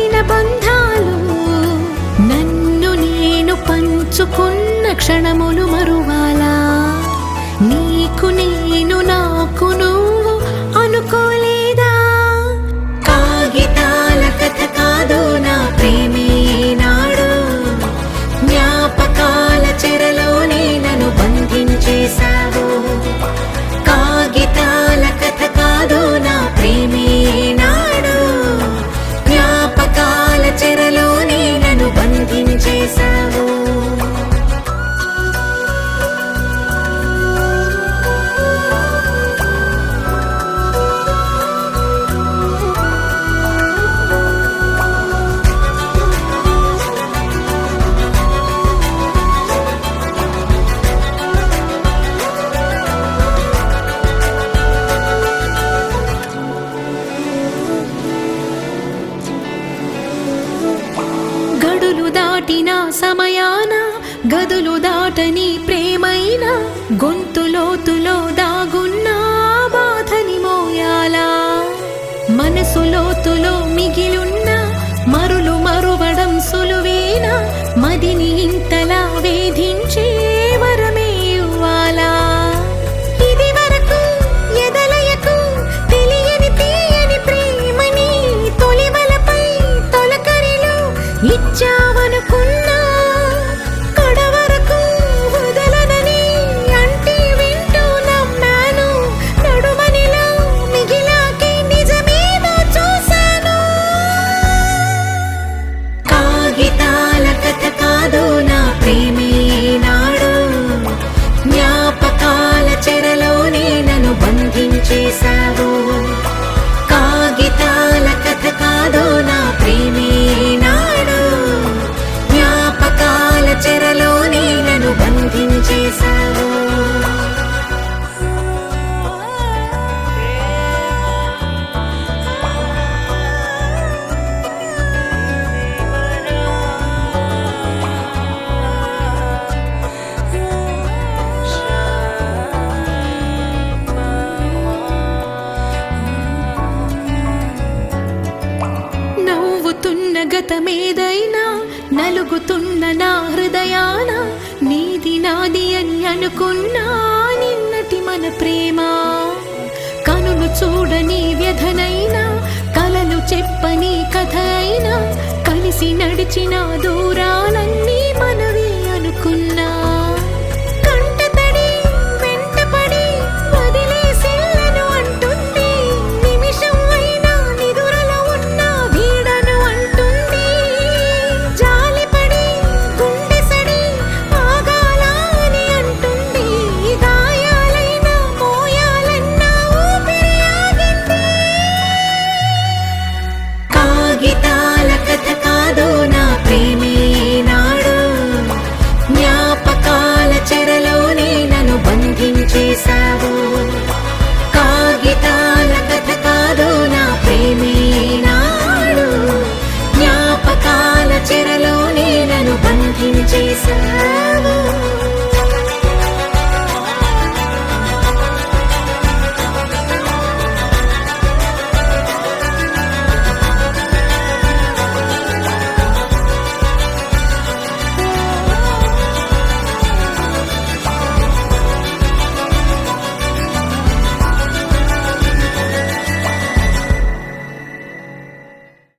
కలిసిన బంధాలు నన్ను నేను పంచుకున్న క్షణములు మరువాలా నీకు నేను నాకు నువ్వు అనుకోలేదా కాగితాల కథ కాదు నా ప్రేమే నాడు జ్ఞాపకాల చెరలోనే నన్ను బంధించేశావు కాగితాల కథ కాదు నా ప్రేమే నాడు జ్ఞాపకాల చెరలోనే నన్ను బంధించేశావు గడులు దాటిన సమయాన గదులు దాటని ప్రేమైన గొంతు లోతులో దాగున్న బాధని మోయాలా మనసు లోతులో మిగిలున్న మరులు మరువడం సులువేనా మదిని ఇంతలా వేధించే వరమే ఇవ్వాలా ఇది వరకు ఎదలయకు తెలియని తీయని ప్రేమని తొలివలపై తొలకరిలో ఇచ్చావనుకున్నా కడవరకు వదలనని అంటే వింటూ నమ్మాను నడుమనిలో మిగిలాకే నిజమేదో చూశాను కాగితాల కథ కాదు నా ప్రేమే నాడు జ్ఞాపకాల చెరలోనే నన్ను బంధించేశావు కాగితాల కథ కాదు నా ప్రేమే నాడు జ్ఞాపకాల చెరలోనే నన్ను బంధించేశావు నవ్వుతున్న గతమేదైనా నలుగుతున్న నా హృదయాన నీది నాది అని అనుకున్నా నిన్నటి మన ప్రేమ కనులు చూడని వ్యధనైనా కలలు చెప్పని కథ అయినా కలిసి నడిచిన దూరాలన్నీ మన